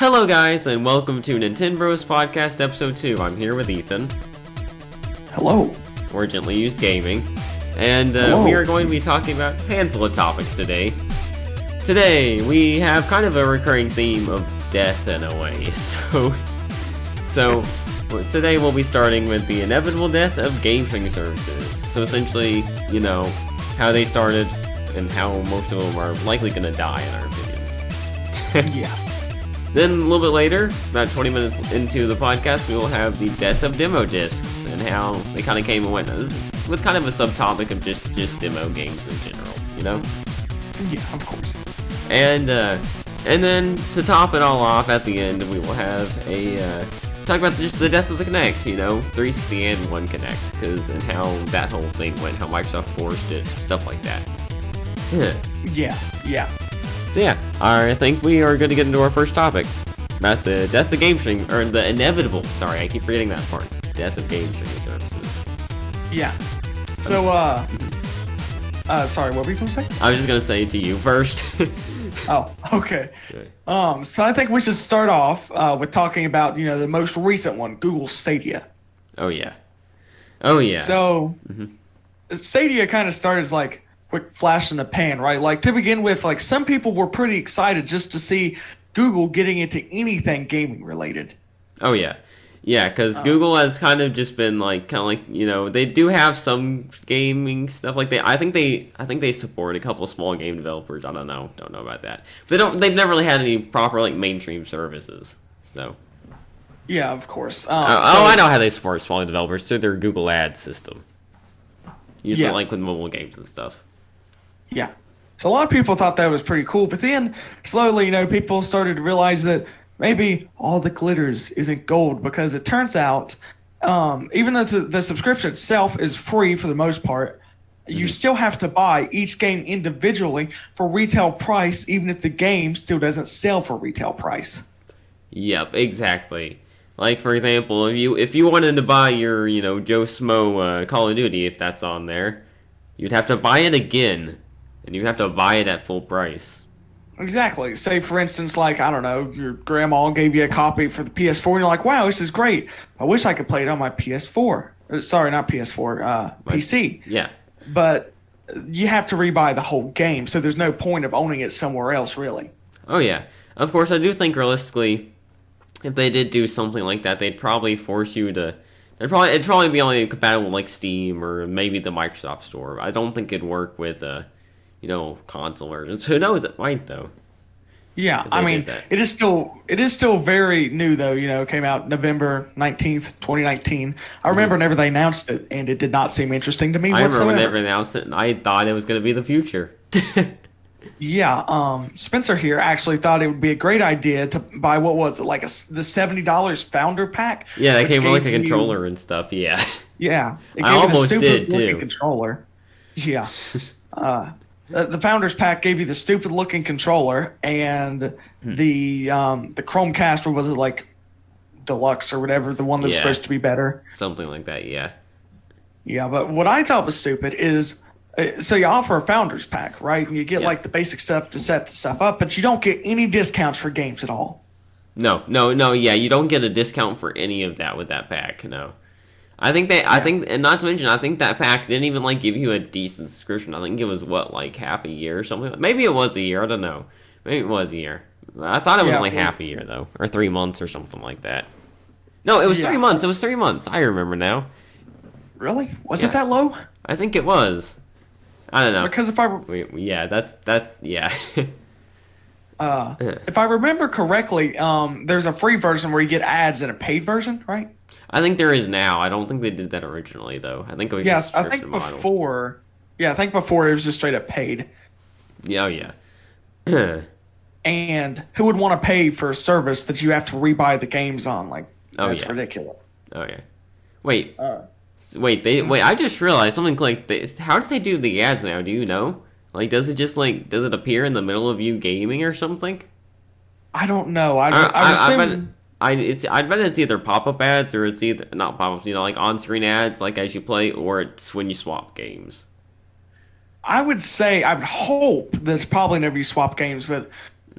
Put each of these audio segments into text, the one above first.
Hello guys, and welcome to NintenBro's Podcast Episode 2. I'm here with Ethan. Hello. We're Gently Used Gaming. And we are going to be talking about a handful of topics today. Today, we have kind of a recurring theme of death in a way. So today we'll be starting with the inevitable death of game streaming services. So essentially, how they started and how most of them are likely going to die in our opinions. Yeah. Then a little bit later, about 20 minutes into the podcast, we will have the death of demo discs and how they kind of came and went. This is with kind of a subtopic of just demo games in general, Yeah, of course. And then to top it all off, at the end we will have a talk about just the death of the Kinect, 360 and one Kinect, and how that whole thing went, how Microsoft forced it, stuff like that. Yeah. So yeah, I think we are going to get into our first topic about the death of game streaming, or the inevitable. Sorry, I keep forgetting that part. Death of game streaming services. Yeah. So, sorry, what were you going to say? I was just going to say it to you first. Oh, okay. So I think we should start off with talking about, the most recent one, Google Stadia. Oh yeah. So, Stadia kind of started as like quick flash in the pan, right? Like to begin with, like some people were pretty excited just to see Google getting into anything gaming related. Oh yeah. Yeah, because Google has kind of just been like, they do have some gaming stuff like that. I think they support a couple of small game developers. I don't know about that. They've never really had any proper like mainstream services. So. Yeah, of course. I know how they support small developers through their Google Ads system. Use it like with mobile games and stuff. Yeah. So a lot of people thought that was pretty cool, but then slowly, people started to realize that maybe all the glitters isn't gold, because it turns out, even though the subscription itself is free for the most part, you still have to buy each game individually for retail price, even if the game still doesn't sell for retail price. Yep, exactly. Like, for example, if you wanted to buy your, Joe Smo Call of Duty, if that's on there, you'd have to buy it again, and you'd have to buy it at full price. Exactly. Say, for instance, like, I don't know, your grandma gave you a copy for the PS4, and you're like, wow, this is great. I wish I could play it on my PS4. Sorry, not PS4, PC. Yeah. But you have to rebuy the whole game, so there's no point of owning it somewhere else, really. Oh, yeah. Of course, I do think, realistically, if they did do something like that, they'd probably force you to... It'd probably be only compatible with, like, Steam or maybe the Microsoft Store. I don't think it'd work with... console versions. Who knows? It might, though. Yeah, I mean, it is still very new, though. It came out November 19th, 2019. I remember whenever they announced it, and it did not seem interesting to me whatsoever. I remember when they announced it, and I thought it was going to be the future. Yeah, Spencer here actually thought it would be a great idea to buy, what was it, like the $70 Founder Pack? Yeah, that came with like a controller and stuff, yeah. Yeah. I almost did, too. Controller. Yeah. The Founders Pack gave you the stupid-looking controller and the Chromecast, or was it like Deluxe or whatever, the one that's supposed to be better. Something like that, yeah. Yeah, but what I thought was stupid is, so you offer a Founders Pack, right? And you get like the basic stuff to set the stuff up, but you don't get any discounts for games at all. No, yeah, you don't get a discount for any of that with that pack, no. And not to mention, I think that pack didn't even, like, give you a decent subscription. I think it was, like, half a year or something? Maybe it was a year, I don't know. Maybe it was a year. I thought it was only half a year, though. Or 3 months or something like that. No, it was 3 months. It was 3 months. I remember now. Really? Was it that low? I think it was. I don't know. Because if if I remember correctly, there's a free version where you get ads and a paid version, right? I think there is now. I don't think they did that originally, though. I think it was just a subscription model. I think before it was just straight up paid. Yeah, oh, yeah. And who would want to pay for a service that you have to rebuy the games on? Like, that's ridiculous. Oh, yeah. Wait, I just realized something clicked. How do they do the ads now? Do you know? Like, does it appear in the middle of you gaming or something? I don't know. I bet it's either pop-up ads or it's either not pop-ups, like on-screen ads, like as you play, or it's when you swap games. I would hope that it's probably whenever you swap games, but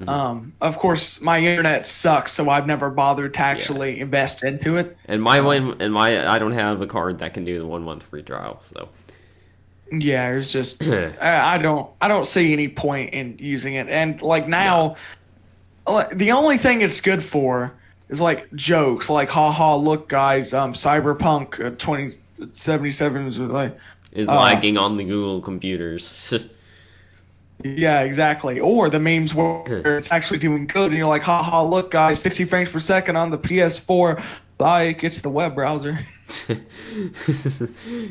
Of course, my internet sucks, so I've never bothered to Yeah. actually invest into it. And I don't have a card that can do the 1 month free trial. So Yeah, it's just I don't see any point in using it. And like no. now, the only thing it's good for is like jokes, like haha, look guys, Cyberpunk 2077 is like Is uh lagging on the Google computers. yeah, exactly. Or the memes where it's actually doing good and you're like haha, look guys, 60 frames per second on the PS4. Like it's the web browser.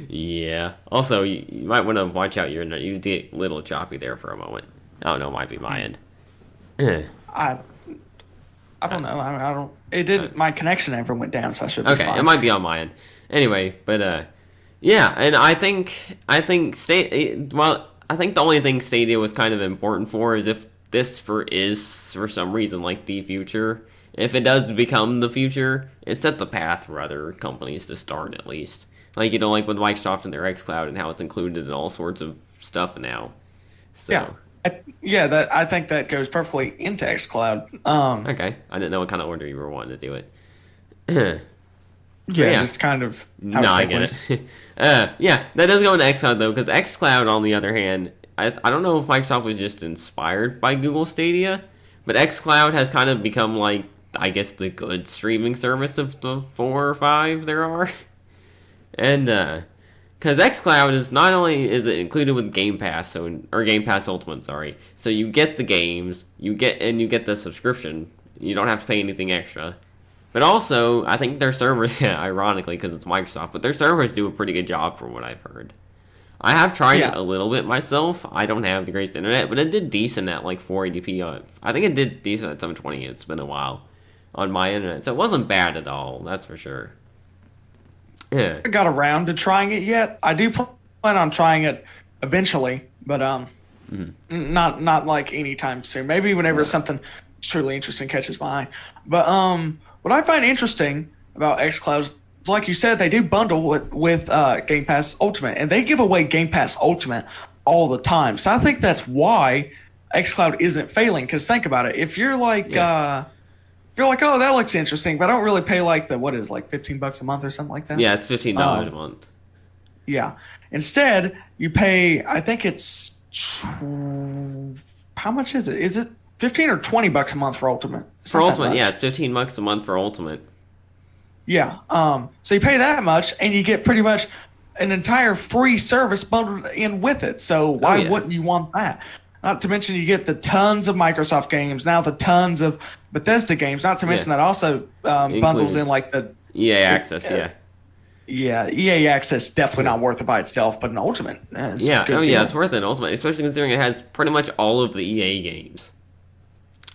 Yeah. Also, you might want to watch out your internet. You get a little choppy there for a moment. I don't know. It might be my end. I I don't know. I don't. It did. My connection never went down, so I should be Okay, fine. it might be on my end. Anyway, but yeah, and I think the only thing Stadia was kind of important for is if this is for some reason like the future. If it does become the future, it set the path for other companies to start at least. Like like with Microsoft and their xCloud and how it's included in all sorts of stuff now. Yeah, So yeah. That I think that goes perfectly into xCloud. okay, I didn't know what kind of order you were wanting to do it. Yeah, yeah. just kind of how No, it I get segues. it. Yeah, that does go into xCloud though, because xCloud, on the other hand, I don't know if Microsoft was just inspired by Google Stadia, but xCloud has kind of become like, I guess, the good streaming service of the 4 or 5 there are, and because xCloud is not only is it included with Game Pass, or Game Pass Ultimate, sorry, so you get the games, you get the subscription, you don't have to pay anything extra. But also, I think their servers, yeah, ironically, because it's Microsoft, but their servers do a pretty good job from what I've heard. I have tried it Yeah, a little bit myself. I don't have the greatest internet, but it did decent at like 480p. I think it did decent at 720. It's been a while on my internet, so it wasn't bad at all. That's for sure. Yeah. I got around to trying it yet. I do plan on trying it eventually, but not like anytime soon. Maybe whenever something truly interesting catches my eye. But what I find interesting about xCloud is, like you said, they do bundle with Game Pass Ultimate, and they give away Game Pass Ultimate all the time. So I think that's why xCloud isn't failing. Because think about it, if you're like Yeah. oh, that looks interesting, but I don't really pay like what is like $15 a month or something like that. Yeah, it's $15 a Um, month. yeah. Instead, you pay. I think it's how much is it? Is it 15 or $20 a month for Ultimate? It's For not that Ultimate, yeah, much. it's $15 a month for Ultimate. Yeah. So you pay that much, and you get pretty much an entire free service bundled in with it. So Oh why yeah. wouldn't you want that? Not to mention you get the tons of Microsoft games, now the tons of Bethesda games. Not to mention Yeah. that also bundles in Includes like the EA Access, yeah. yeah, EA Access. Definitely not worth it by itself, but an Ultimate is a Yeah, good oh yeah, deal. it's worth it in Ultimate, especially considering it has pretty much all of the EA games.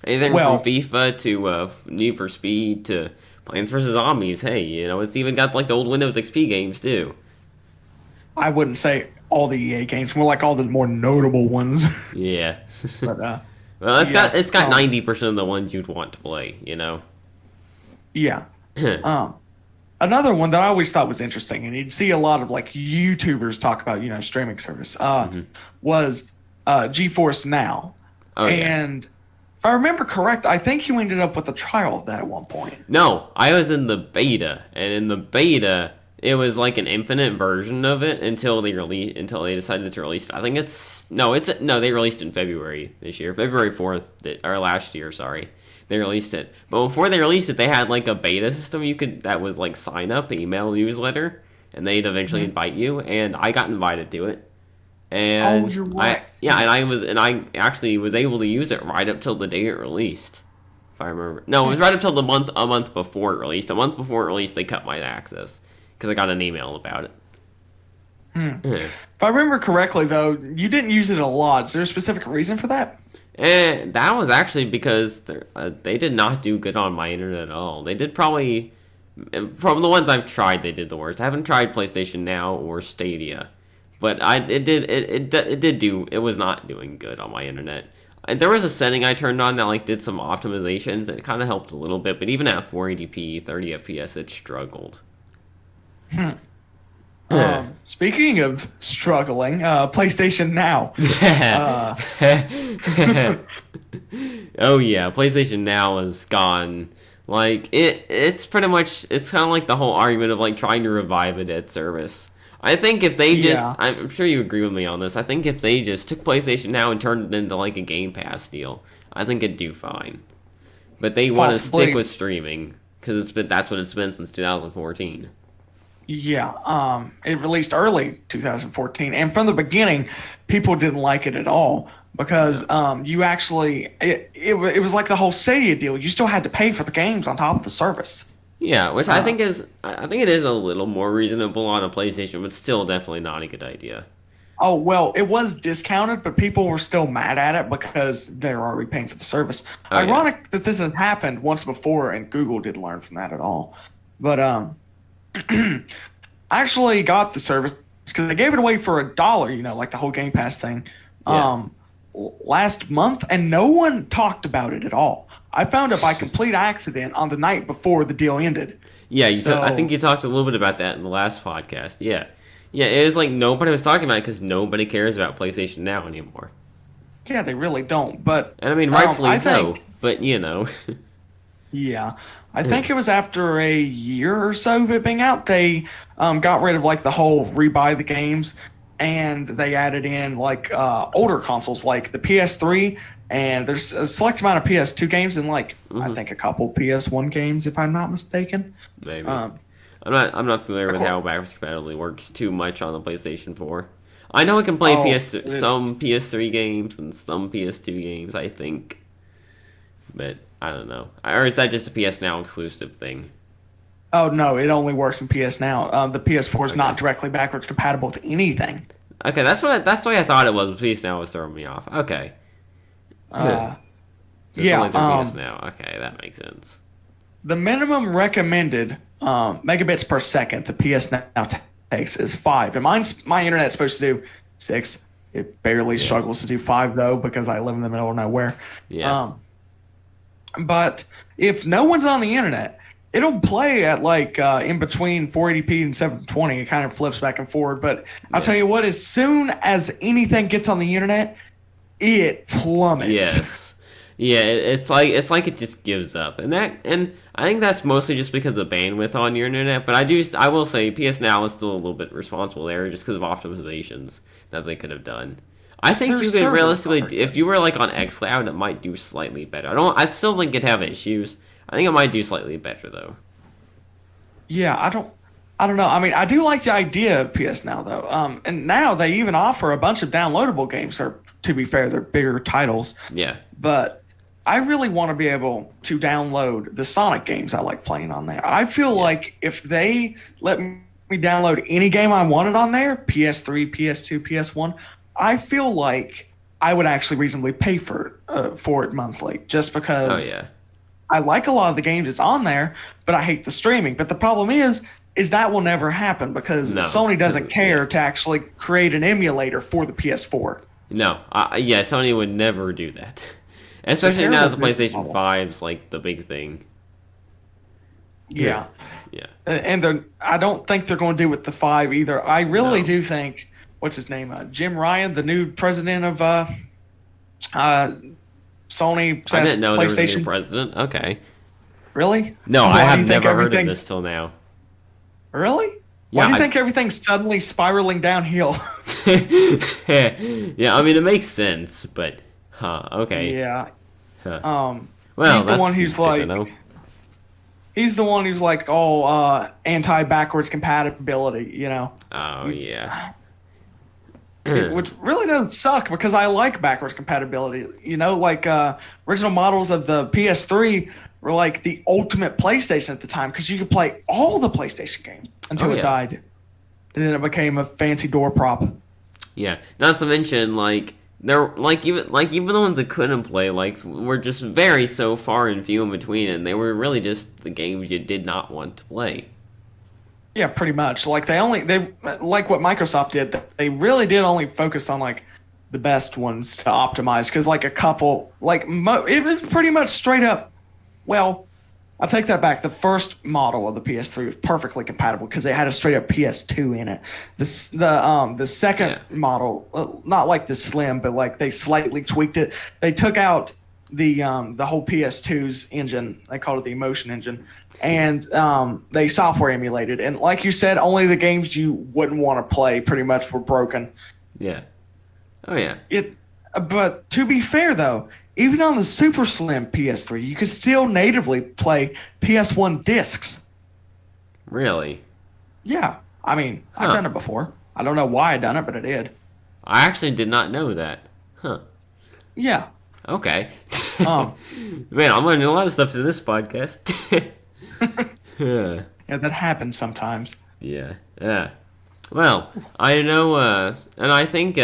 Anything from Well, FIFA to Need for Speed to Plants vs Zombies. Hey, it's even got like the old Windows XP games too. I wouldn't say all the EA games, more like all the more notable ones. Yeah. But Well, yeah, it's got 90% of the ones you'd want to play. yeah. Another one that I always thought was interesting, and you'd see a lot of like YouTubers talk about, streaming service, was GeForce Now. Oh yeah. And if I remember correct, I think you ended up with a trial of that at one point. No, I was in the beta, and in the beta, it was like an infinite version of it until they decided to release it. I think they released it in February this year, February 4th, or last year, sorry. They released it, but before they released it, they had like a beta system that was like sign up, email, newsletter, and they'd eventually invite you, and I got invited to it. Oh, And you're right. I actually was able to use it right up till the day it released. If I remember. No, it was right up till a month before it released. A month before it released, they cut my access because I got an email about it. If I remember correctly, though, you didn't use it a lot. Is there a specific reason for that? And that was actually because they did not do good on my internet at all. They did probably, from the ones I've tried, they did the worst. I haven't tried PlayStation Now or Stadia, but it was not doing good on my internet. And there was a setting I turned on that like did some optimizations, and it kind of helped a little bit. But even at 480p, 30 FPS, it struggled. Speaking of struggling, PlayStation Now. Uh, Oh yeah, PlayStation Now is gone. Like it's pretty much it's kind of like the whole argument of like trying to revive a dead service. I think if they just, yeah, I'm sure you agree with me on this. I think if they just took PlayStation Now and turned it into like a Game Pass deal, I think it'd do fine. But they want to possibly. stick with streaming because that's what it's been since 2014. Yeah, it released early 2014, and from the beginning, people didn't like it at all because you actually it was like the whole Stadia deal. You still had to pay for the games on top of the service. Yeah, which Uh, I think it is a little more reasonable on a PlayStation, but still definitely not a good idea. oh well, it was discounted, but people were still mad at it because they're already paying for the service. Oh yeah. Ironic that this has happened once before, and Google didn't learn from that at all. But I actually got the service because they gave it away for $1, like the whole Game Pass thing, Yeah. last month, and no one talked about it at all. I found it by complete accident on the night before the deal ended. Yeah, I So think you talked a little bit about that in the last podcast. Yeah. Yeah, it was like nobody was talking about it because nobody cares about PlayStation Now anymore. yeah, they really don't. But And I mean, rightfully I so, think but you know. yeah, I think it was after a year or so of it being out, they got rid of like the whole rebuy the games, and they added in like older consoles like the PS3, and there's a select amount of PS2 games and like I think a couple PS1 games if I'm not mistaken. Maybe. Um, I'm not familiar with cour- how backwards compatibility works too much on the PlayStation 4. I know it can play oh, some PS3 games and some PS2 games, I think. But I don't know. Or is that just a PS Now exclusive thing? oh no, it only works in PS Now. The PS4 is not Okay. directly backwards compatible with anything. Okay, that's why I thought it was. But PS Now was throwing me off. Okay. Uh, So it's yeah, only through PS Now. Okay, that makes sense. the minimum recommended megabits per second the PS Now takes is 5, and my internet's supposed to do 6. It barely struggles to do 5 though because I live in the middle of nowhere. Yeah. But if no one's on the internet, it'll play at like in between 480p and 720. It kind of flips back and forward. But I'll tell you what, as soon as anything gets on the internet, it plummets. Yes. Yeah, it's like it just gives up, and I think that's mostly just because of bandwidth on your internet. But I will say PS Now is still a little bit responsible there, just because of optimizations that they could have done. I think Their you could servers realistically, aren't if you were like on XCloud, it might do slightly better. I still think it'd have issues. I think it might do slightly better though. Yeah, I don't know. I mean, I do like the idea of PS Now though. And now they even offer a bunch of downloadable games. Or to be fair, they're bigger titles. Yeah. But I really want to be able to download the Sonic games I like playing on there. I feel like if they let me download any game I wanted on there, PS3, PS2, PS1, I feel like I would actually reasonably pay for it monthly, just Oh because yeah. I like a lot of the games that's on there, but I hate the streaming. But the problem is that will never happen because No. Sony doesn't care to actually create an emulator for the PS4. No. Yeah. Sony would never do that. Especially now that the terrible business PlayStation model. 5's like the big thing. Yeah. Yeah. And I don't think they're going to do with the 5 either. I really No. do think, what's his name? Jim Ryan, the new president of Sony, I didn't know there was a new PlayStation. president. Okay. Really? No, Why I do have you think never heard of everything- this till now. Really? Yeah, Why do you I- think everything's suddenly spiraling downhill? Yeah, I mean it makes sense, but okay. Yeah. Huh. Well, he's the that's one who's good to like, know. he's the one who's like, anti-backwards compatibility, Oh yeah. which really does suck because I like backwards compatibility. Like original models of the PS3 were like the ultimate PlayStation at the time because you could play all the PlayStation games until Oh, it yeah. died. And then it became a fancy door prop. Yeah. Not to mention like they're even the ones that couldn't play were just very so far and few in between, and they were really just the games you did not want to play. Yeah, pretty much. Like they like what Microsoft did. They really did only focus on like the best ones to optimize because like a couple it was pretty much straight up. Well, I take that back. The first model of the PS3 was perfectly compatible because it had a straight up PS2 in it. The second model, not like the Slim, but like they slightly tweaked it. They took out the whole PS2's engine. They called it the Emotion engine, and they software emulated. And like you said, only the games you wouldn't want to play pretty much were broken. Yeah. Oh yeah. But to be fair though, even on the Super Slim PS3, you could still natively play PS1 discs. Really? Yeah. I mean, I've done it before. I don't know why I done it, but I did. I actually did not know that. Huh. Yeah. Okay. Man, I'm learning a lot of stuff to this podcast. Yeah, that happens sometimes. Yeah. Yeah. Well, I know, and I think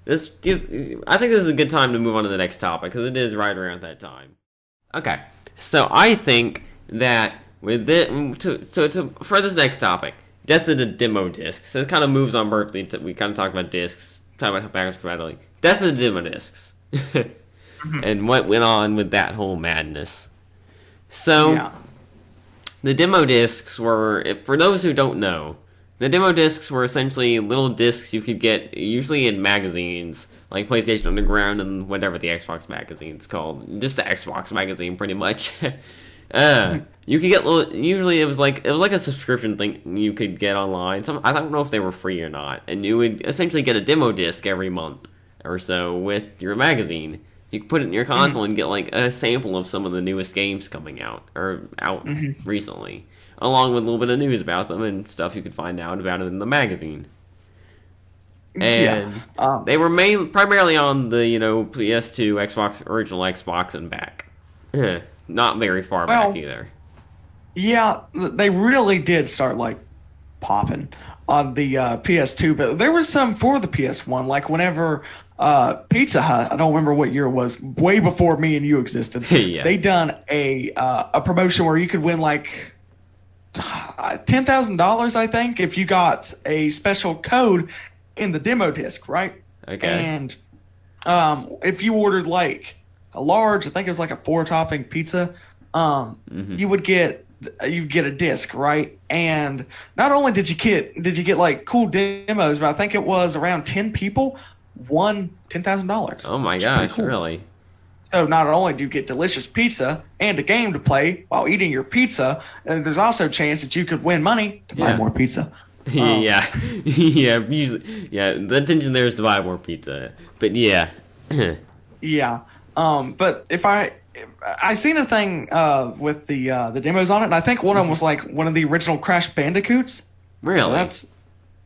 this is a good time to move on to the next topic because it is right around that time. Okay, so I think that with for this next topic, death of the demo discs. So it kind of moves on perfectly. We kind of talked about discs, talk about how backwards compatibility. Death of the demo discs, and what went on with that whole madness. So, the demo discs were, for those who don't know. The demo discs were essentially little discs you could get, usually in magazines, like PlayStation Underground and whatever the Xbox magazine's called. Just the Xbox magazine, pretty much. You could get little, usually it was like a subscription thing you could get online. I don't know if they were free or not. And you would essentially get a demo disc every month or so with your magazine. You could put it in your console and get like a sample of some of the newest games coming out, or out recently. Along with a little bit of news about them and stuff you could find out about it in the magazine. And they were primarily on the, PS2, Xbox, original Xbox, and back. Not very far back either. Yeah, they really did start, like, popping on the PS2, but there was some for the PS1, like whenever Pizza Hut, I don't remember what year it was, way before me and you existed, they done a promotion where you could win, like, $10,000, I think, if you got a special code in the demo disc, right? Okay. And if you ordered like a large, I think it was like a 4-topping pizza, you would get a disc, right? And not only did you get like cool demos, but I think it was around 10 people won $10,000. Oh my gosh, cool. Really? So not only do you get delicious pizza and a game to play while eating your pizza, and there's also a chance that you could win money to buy more pizza. Yeah. Usually, the intention there is to buy more pizza. But yeah. Yeah. But if I seen a thing with the demos on it, and I think one of them was like one of the original Crash Bandicoots. Really? So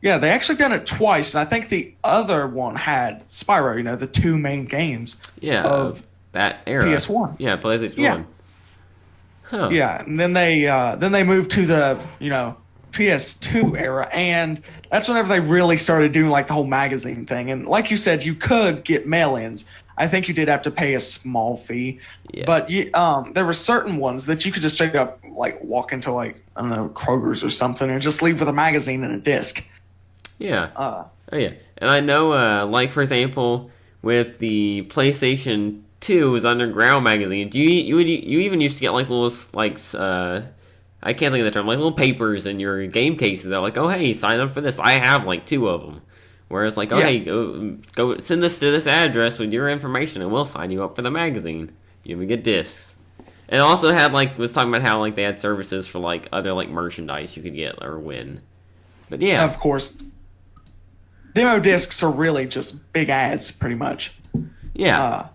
they actually done it twice, and I think the other one had Spyro, the two main games of that era. PS1. Yeah, PlayStation 1. Huh. Yeah, and then they moved to the, PS2 era, and that's whenever they really started doing like the whole magazine thing. And like you said, you could get mail-ins. I think you did have to pay a small fee, but there were certain ones that you could just straight up like walk into like, I don't know, Kroger's or something and just leave with a magazine and a disc. Yeah. And I know, like for example, with the PlayStation 2's Underground magazine, you even used to get like little like I can't think of the term, like little papers in your game cases. They're like, oh hey, sign up for this. I have like 2 of them. Whereas like, hey, go send this to this address with your information, and we'll sign you up for the magazine. You even get discs. And also had was talking about how like they had services for like other like merchandise you could get or win. But yeah, of course, demo discs are really just big ads, pretty much. Yeah.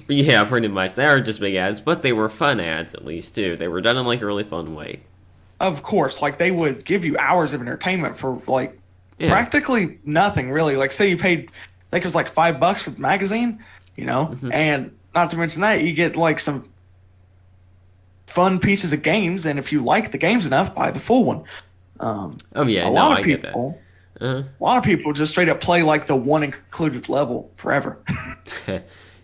Yeah, pretty much. They are just big ads, but they were fun ads at least too. They were done in like a really fun way. Of course, like they would give you hours of entertainment for like practically nothing really. Like say you paid, I think it was like $5 for the magazine, and not to mention that you get like some fun pieces of games, and if you like the games enough, buy the full one. I get that. A lot of people just straight up play like the one included level forever.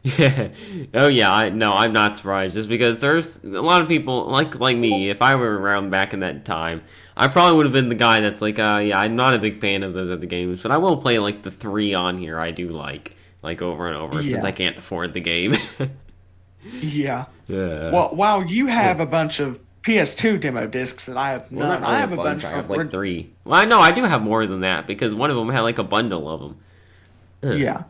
Yeah. Oh yeah. I'm not surprised. Just because there's a lot of people like me. If I were around back in that time, I probably would have been the guy that's like, I'm not a big fan of those other games, but I will play like the 3 on here. I do like over and over since I can't afford the game. Yeah. Yeah. Well, while you have a bunch of PS2 demo discs and I have Well, none, not I really a have a bunch. bunch I have of like three. Well, I know I do have more than that because one of them had like a bundle of them. yeah.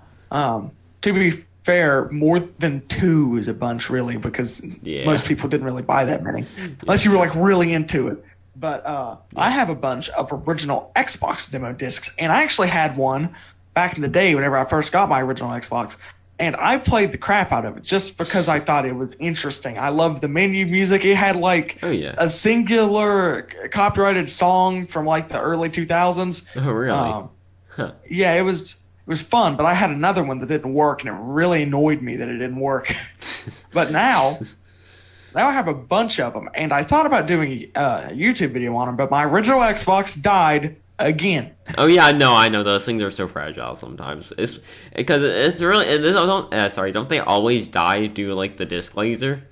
To be fair, more than two is a bunch, really, because Yeah. most people didn't really buy that many, unless you Yes. were like really into it. But I Yeah. have a bunch of original Xbox demo discs, and I actually had one back in the day whenever I first got my original Xbox, and I played the crap out of it just because I thought it was interesting. I loved the menu music. It had like Oh yeah. a singular copyrighted song from like the early 2000s. Oh really? Um, Huh. yeah, it was fun, but I had another one that didn't work, and it really annoyed me that it didn't work. But now I have a bunch of them, and I thought about doing a YouTube video on them, but my original Xbox died again. Oh yeah, I know those things are so fragile sometimes. It's because it's really don't they always die due to like the disc laser?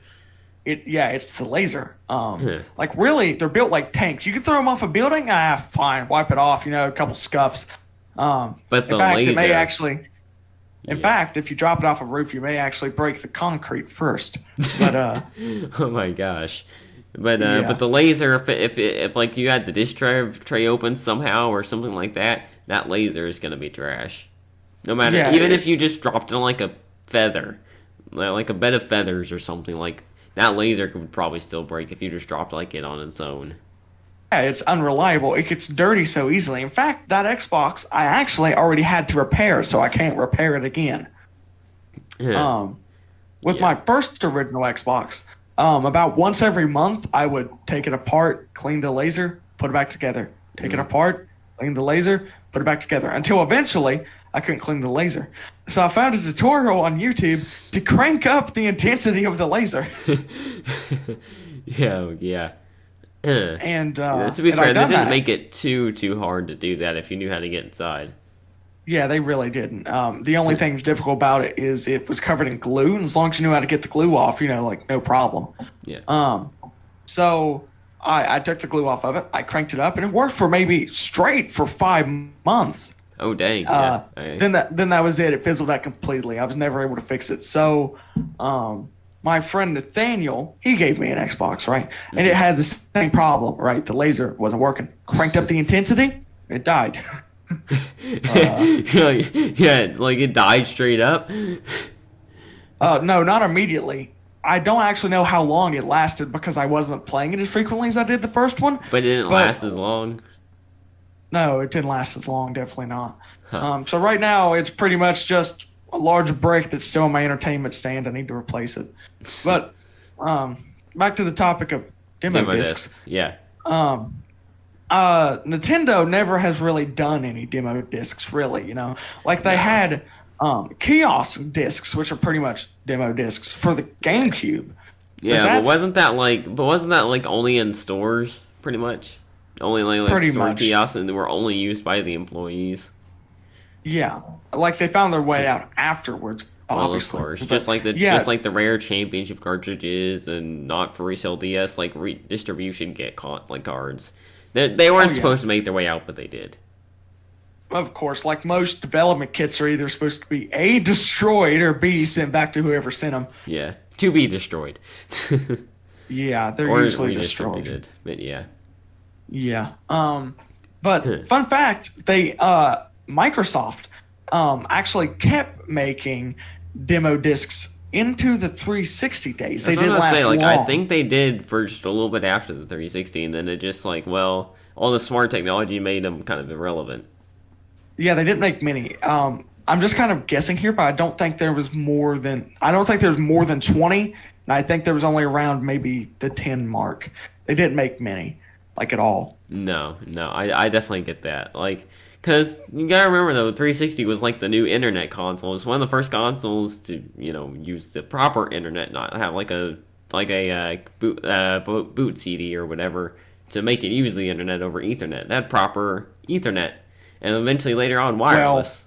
It's the laser. Huh. Like really, they're built like tanks. You can throw them off a building, fine, wipe it off. A couple scuffs. But the in fact, laser, it may actually. In Yeah. fact, if you drop it off a roof, you may actually break the concrete first. But Oh my gosh. But Yeah. but the laser, if like you had the disk tray open somehow or something like that, that laser is gonna be trash. No matter, Yeah, even it- if you just dropped it on like a feather, like a bed of feathers or something, like that laser could probably still break if you just dropped like it on its own. yeah, it's unreliable. It gets dirty so easily. In fact, that Xbox I actually already had to repair, so I can't repair it again. With Yeah. my first original Xbox, about once every month, I would take it apart, clean the laser, put it back together. Take it apart, clean the laser, put it back together. Until eventually, I couldn't clean the laser. So I found a tutorial on YouTube to crank up the intensity of the laser. Yeah. Uh, And to be and fair, I've they done didn't that. make it too hard to do that if you knew how to get inside. Yeah, they really didn't. The only thing difficult about it is it was covered in glue, and as long as you knew how to get the glue off, like no problem. Yeah. So I took the glue off of it, I cranked it up, and it worked for maybe straight for 5 months. Oh dang. Yeah. Then that was it. It fizzled out completely. I was never able to fix it. So, my friend Nathaniel, he gave me an Xbox, right? And it had the same problem, right? The laser wasn't working. Cranked up the intensity, it died. Yeah, like it died straight up. No, not immediately. I don't actually know how long it lasted because I wasn't playing it as frequently as I did the first one. But it didn't last as long. No, it didn't last as long. Definitely not. Huh. So right now it's pretty much just a large brick that's still on my entertainment stand. I need to replace it. But back to the topic of demo discs. Yeah. Nintendo never has really done any demo discs, really. Like they had kiosk discs, which are pretty much demo discs for the GameCube. Yeah, that's- but wasn't that like only in stores, pretty much? Only like Pretty store much. kiosks, and they were only used by the employees. Yeah, like they found their way out afterwards. Well, of Obviously, course, But, just like the yeah, rare championship cartridges and not for resale DS like distribution like cards. They weren't yeah. supposed to make their way out, but they did. Of course, like most development kits are either supposed to be A, destroyed, or B, sent back to whoever sent them. Yeah, to be destroyed. Yeah, they're or usually destroyed. redistributed. But yeah. Yeah. But fun fact, Microsoft actually kept making demo discs into the 360 days. That's They what didn't I'm last say. Like long. I think they did for just a little bit after the 360, and then it just like all the smart technology made them kind of irrelevant. Yeah, they didn't make many. I'm just kind of guessing here, but I don't think there was more than 20, and I think there was only around maybe the 10 mark. They didn't make many, like at all. No, I definitely get that. Like, because you gotta remember though, 360 was like the new internet console. It was one of the first consoles to use the proper internet, not have like a boot CD or whatever to make it use the internet over Ethernet. That proper Ethernet, and eventually later on wireless.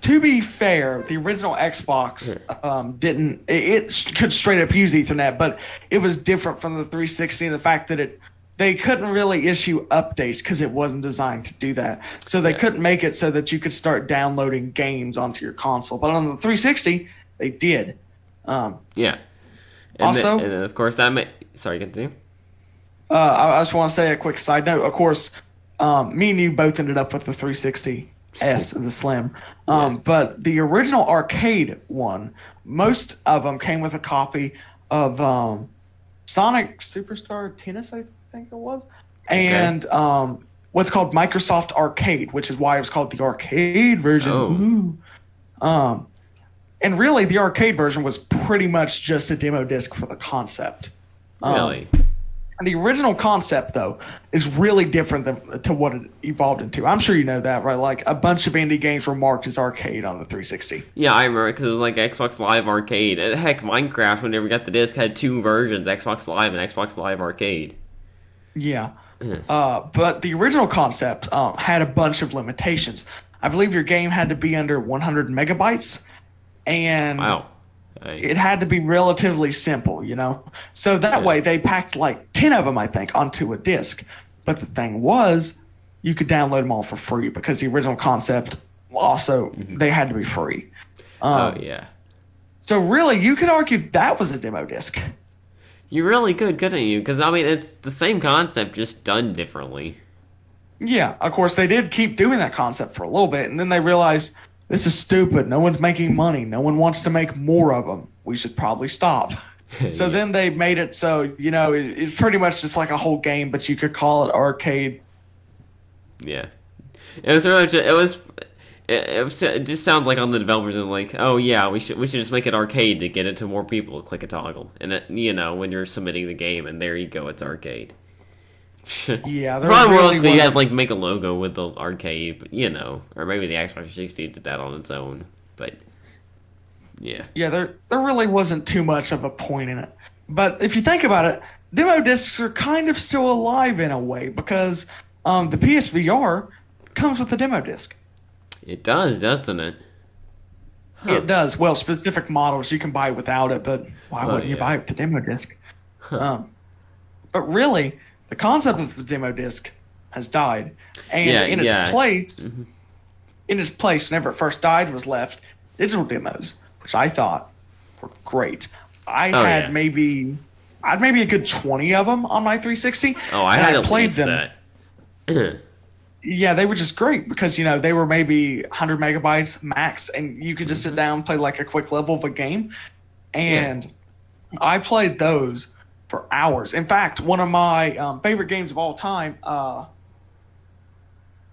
To be fair, the original Xbox didn't. It could straight up use Ethernet, but it was different from the 360 in the fact that they couldn't really issue updates because it wasn't designed to do that. So they couldn't make it so that you could start downloading games onto your console. But on the 360, they did. Yeah. Also, and of course that sorry, continue. I just want to say a quick side note. Of course, me and you both ended up with the 360S and the Slim. But the original arcade one, most of them came with a copy of Sonic Superstar Tennis, I think it was, and what's called Microsoft Arcade, which is why it was called the arcade version. Oh. And really, the arcade version was pretty much just a demo disc for the concept. Really? And the original concept, though, is really different to what it evolved into. I'm sure you know that, right? Like, a bunch of indie games were marked as arcade on the 360. Yeah, I remember because it was like Xbox Live Arcade. And heck, Minecraft, whenever we got the disc, had two versions, Xbox Live and Xbox Live Arcade. Yeah. But the original concept had a bunch of limitations. I believe your game had to be under 100 megabytes. And wow. It had to be relatively simple, you know? So that way they packed like 10 of them, I think, onto a disc. But the thing was, you could download them all for free because the original concept also, they had to be free. Yeah. So really, you could argue that was a demo disc. You really could, couldn't you? Because, I mean, it's the same concept, just done differently. Yeah, of course, they did keep doing that concept for a little bit, and then they realized, this is stupid. No one's making money. No one wants to make more of them. We should probably stop. So then they made it so, you know, it's pretty much just like a whole game, but you could call it arcade. Yeah. It was really just, it just sounds like on the developers and like, oh yeah, we should just make it arcade to get it to more people. Click a toggle, and that, you know, when you're submitting the game, and there you go, it's arcade. Yeah, probably really else you had like make a logo with the arcade, but, you know, or maybe the Xbox 360 did that on its own. But yeah, there really wasn't too much of a point in it. But if you think about it, demo discs are kind of still alive in a way because the PSVR comes with a demo disc. It does, doesn't it? Huh. It does. Well, specific models you can buy without it, but why wouldn't you buy it with the demo disc? Huh. But really, the concept of the demo disc has died, and in its place, whenever it first died, was left digital demos, which I thought were great. I had maybe a good 20 of them on my 360. Oh, I had played them. That. Yeah, they were just great because, you know, they were maybe 100 megabytes max, and you could just sit down and play like a quick level of a game. And I played those for hours. In fact, one of my favorite games of all time,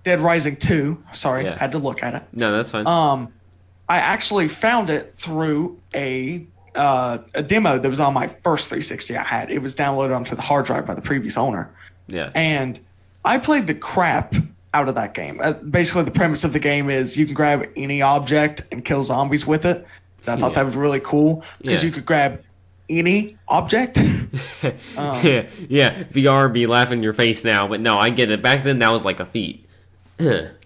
Dead Rising 2. Sorry, had to look at it. No, that's fine. I actually found it through a demo that was on my first 360 I had. It was downloaded onto the hard drive by the previous owner. Yeah. And I played the crap out of that game. Basically, the premise of the game is you can grab any object and kill zombies with it. I thought that was really cool because you could grab any object. VR be laughing in your face now, but no, I get it. Back then, that was like a feat.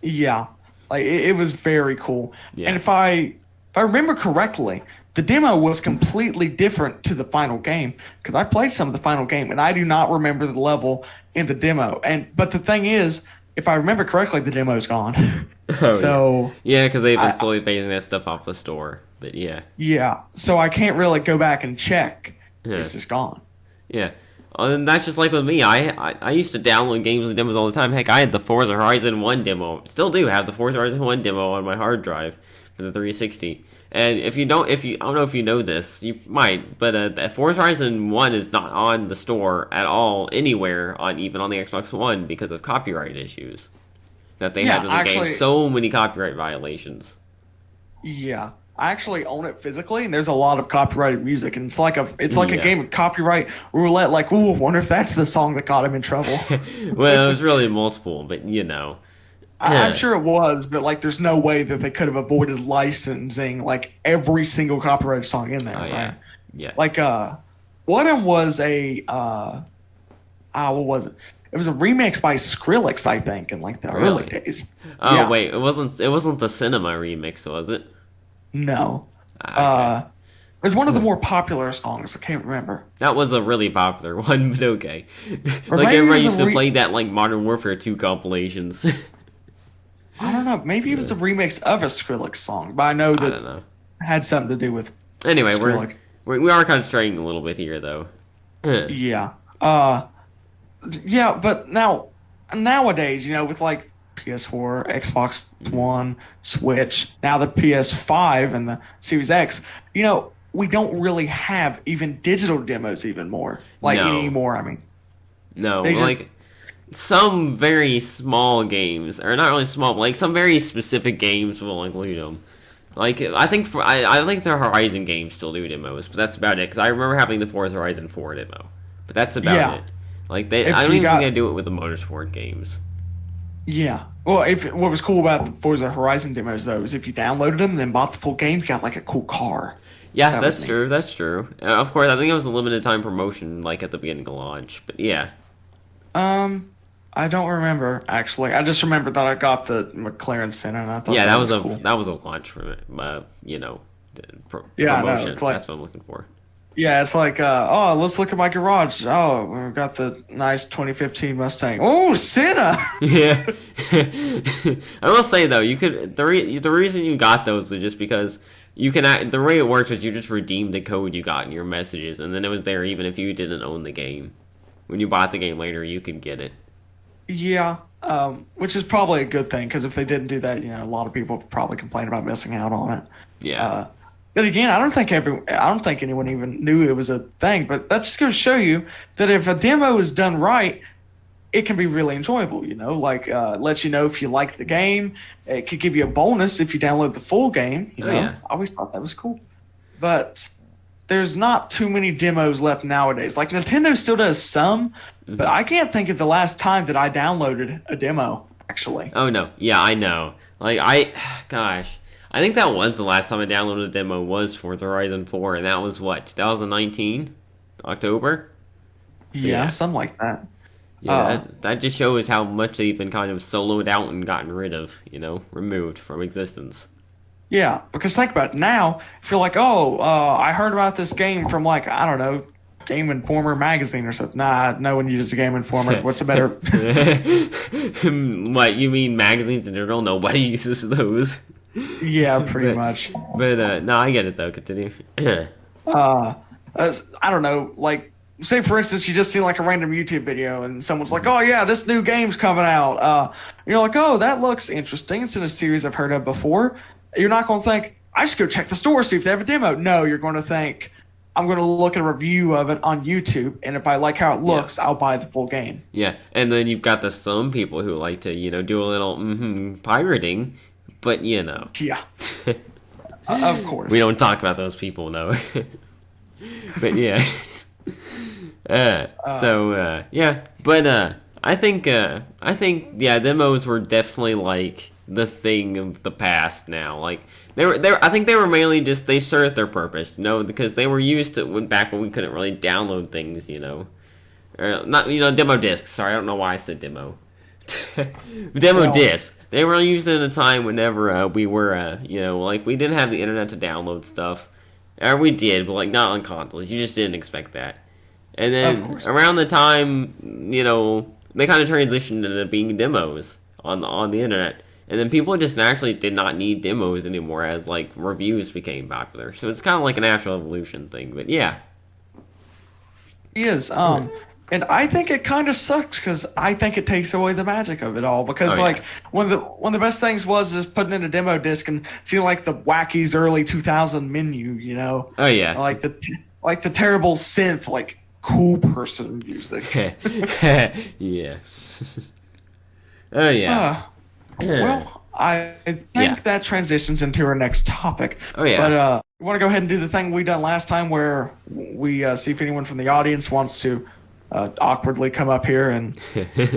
Yeah, like it was very cool. Yeah. And if I remember correctly, the demo was completely different to the final game because I played some of the final game and I do not remember the level in the demo. But the thing is, if I remember correctly, the demo's gone. Because they've been slowly phasing that stuff off the store. But yeah, so I can't really go back and check. It's just gone. Yeah. And that's just like with me. I used to download games and demos all the time. Heck, I had the Forza Horizon 1 demo. Still do have the Forza Horizon 1 demo on my hard drive for the 360. And I don't know if you know this, you might, but Forza Horizon 1 is not on the store at all, anywhere, even on the Xbox One, because of copyright issues that they had in the game. So many copyright violations. Yeah. I actually own it physically, and there's a lot of copyrighted music, and it's like a game of copyright roulette. Like, ooh, I wonder if that's the song that got him in trouble. Well, it was really multiple, but you know, I'm sure it was, but like, there's no way that they could have avoided licensing like every single copyrighted song in there. Right? Yeah. Like, one of them was what was it? It was a remix by Skrillex, I think, in like the early days. Oh wait, it wasn't the Cinema remix, was it? No. Okay. It was one of the more popular songs. I can't remember. That was a really popular one, but okay. Like, everybody used to play that, like, Modern Warfare 2 compilations. I don't know. Maybe it was a remix of a Skrillex song, but I know that it had something to do with Anyway, Skrillex. We are kind of straying a little bit here, though. Yeah. Yeah, but nowadays, with like PS4, Xbox One, Switch, now the PS5 and the Series X, we don't really have even digital demos anymore. I mean, No, they just like some very small games, or not really small, but like some very specific games will include them. Like I think I think the Horizon games still do demos, but that's about it. Because I remember having the Forza Horizon 4 demo, but that's about it. Like I don't even think they do it with the Motorsport games. Yeah. Well, what was cool about the Forza Horizon demos though is if you downloaded them and then bought the full game, you got like a cool car. Yeah, that's true. That's true. Of course, I think it was a limited time promotion, like at the beginning of launch. But yeah. I don't remember actually. I just remember that I got the McLaren Senna, and I thought that was cool. that was a launch for it. Promotion. It's like, that's what I'm looking for. Yeah, it's like, let's look at my garage. Oh, we've got the nice 2015 Mustang. Oh, Senna! Yeah. I will say, though, you could the reason you got those was just because you can the way it worked was you just redeemed the code you got in your messages, and then it was there even if you didn't own the game. When you bought the game later, you could get it. Yeah, which is probably a good thing, because if they didn't do that, a lot of people would probably complain about missing out on it. Yeah. But again, I don't think anyone even knew it was a thing. But that's just going to show you that if a demo is done right, it can be really enjoyable. Let you know if you like the game. It could give you a bonus if you download the full game. Yeah. I always thought that was cool. But there's not too many demos left nowadays. Like Nintendo still does some, but I can't think of the last time that I downloaded a demo. Actually. Oh no. Yeah, I know. Gosh. I think that was the last time I downloaded a demo was for Horizon 4, and that was what, 2019? October? So, yeah, something like that. Yeah, that just shows how much they've been kind of soloed out and gotten rid of, removed from existence. Yeah, because think about it now, if you're like, I heard about this game from I don't know, Game Informer magazine or something. Nah, no one uses a Game Informer. What's a better... What, you mean magazines in general? Nobody uses those. Yeah, pretty much. But no, I get it though. Continue. I don't know. Say for instance, you just see a random YouTube video and someone's like, "Oh yeah, this new game's coming out." You're like, "Oh, that looks interesting. It's in a series I've heard of before." You're not going to think, "I just go check the store see if they have a demo." No, you're going to think, "I'm going to look at a review of it on YouTube, and if I like how it looks, I'll buy the full game." Yeah, and then you've got some people who like to do a little pirating. But, Yeah. Of course. We don't talk about those people, no. But, yeah. Yeah. But, I think, demos were definitely, the thing of the past now. I think they were mainly just, they served their purpose, because they were used to, back when we couldn't really download things, demo discs. Sorry, I don't know why I said demo. Disc. They were used at a time whenever we were, we didn't have the internet to download stuff. Or we did, but not on consoles. You just didn't expect that. And then around the time, they kind of transitioned into being demos on the internet. And then people just naturally did not need demos anymore as reviews became popular. So it's kind of like a natural evolution thing. But yeah, it is. And I think it kind of sucks because I think it takes away the magic of it all. Because one of the best things was just putting in a demo disc and seeing the Wacky's early 2000 menu. Oh yeah. Like the terrible synth cool person music. Yeah. Oh yeah. Well, I think that transitions into our next topic. Oh yeah. But we want to go ahead and do the thing we done last time, where we see if anyone from the audience wants to awkwardly come up here and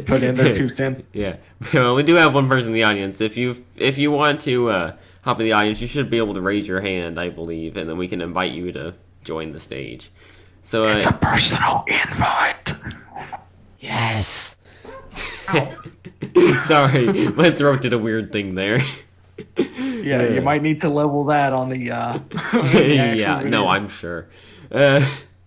put in their 2 cents. Yeah. Well, we do have one person in the audience. If you want to hop in the audience, you should be able to raise your hand, I believe, and then we can invite you to join the stage. So it's a personal invite. Yes. Sorry, my throat did a weird thing there. Yeah, you might need to level that on the. Yeah, no, I'm sure.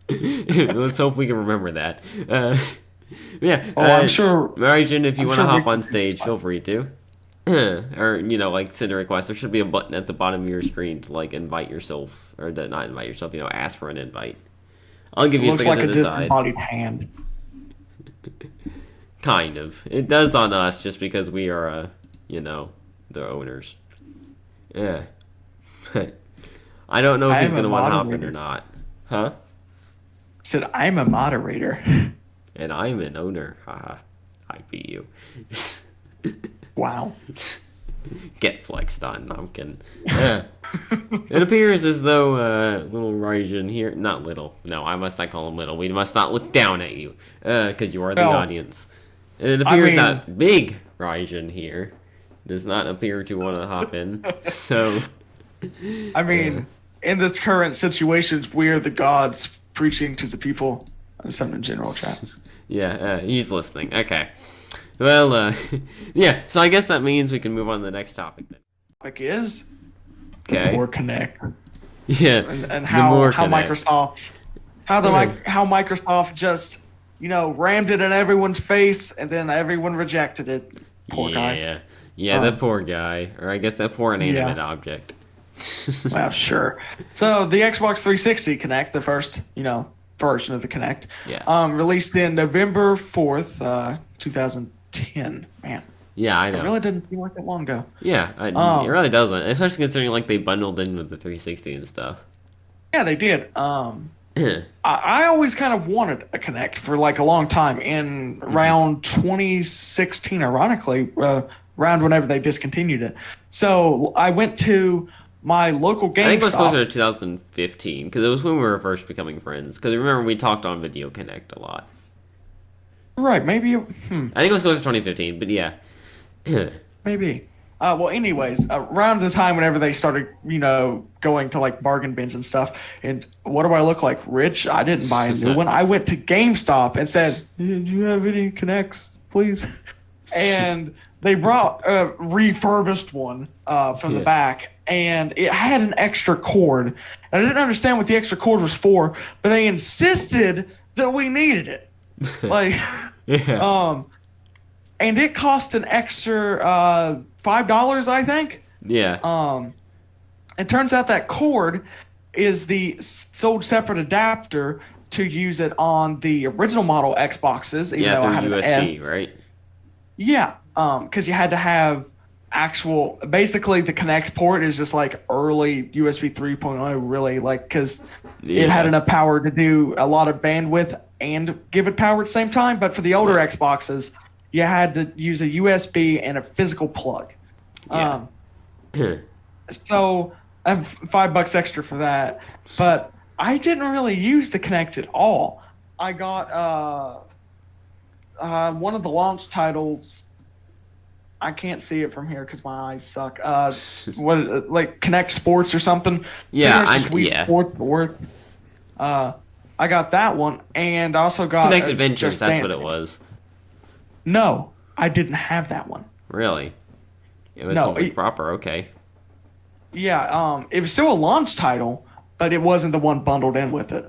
Let's hope we can remember that. I'm sure. Marjan, if you want to hop on stage, feel free to. or, like, send a request, there should be a button at the bottom of your screen to, like, invite yourself, or to not invite yourself, ask for an invite. I'll give It you a looks second like to a decide. disembodied hand. Kind of. It does on us just because we are, the owners. Yeah. I don't know if he's going to want to hop in or not. Huh? Said, I'm a moderator. And I'm an owner. Haha. I beat you. Wow. Get flexed on. No, I'm kidding. Yeah. It appears as though little Raijin here... Not little. No, I must not call him little. We must not look down at you. Because you are the audience. And it appears that big Raijin here does not appear to want to hop in. So... I mean, in this current situation, we are the gods preaching to the people. Something in general chat. Yeah, he's listening. Okay. Well, yeah, so I guess that means we can move on to the next topic then. Topic is okay. More Kinect. Yeah. And how Microsoft Microsoft just, rammed it in everyone's face and then everyone rejected it. Poor guy. Yeah, that poor guy. Or I guess that poor inanimate object. Well, sure. So the Xbox 360 Kinect, the first, version of the Kinect, released in November 4th, 2010. Man. Yeah, I know. It really didn't seem like that long ago. Yeah, it really doesn't. Especially considering like they bundled in with the 360 and stuff. Yeah, they did. I always kind of wanted a Kinect for like a long time. In around 2016, ironically, around whenever they discontinued it. So I went to my local GameStop. I think it was closer to 2015 because it was when we were first becoming friends. Because remember we talked on Video Kinect a lot. Right, maybe. I think it was closer to 2015, but yeah. Maybe. Well, anyways, around the time whenever they started, going to like bargain bins and stuff, and what do I look like? Rich? I didn't buy a new one. I went to GameStop and said, "Do you have any Kinects, please?" And they brought a refurbished one from the back, and it had an extra cord. And I didn't understand what the extra cord was for, but they insisted that we needed it. Like, and it cost an extra $5, I think. Yeah. It turns out that cord is the sold separate adapter to use it on the original model Xboxes. Even though I had USB, right? Yeah, because you had to have actual. Basically, the Kinect port is just like early USB 3.0, really, like because it had enough power to do a lot of bandwidth and give it power at the same time. But for the older Xboxes, you had to use a USB and a physical plug. Yeah. So I have $5 extra for that, but I didn't really use the Kinect at all. I got one of the launch titles. I can't see it from here because my eyes suck. What, like Kinect Sports or something? Yeah, Sports, but worth. I got that one, and I also got Kinect Adventures. That's what it was. No, I didn't have that one. Really? It was something proper. Okay. Yeah, it was still a launch title, but it wasn't the one bundled in with it.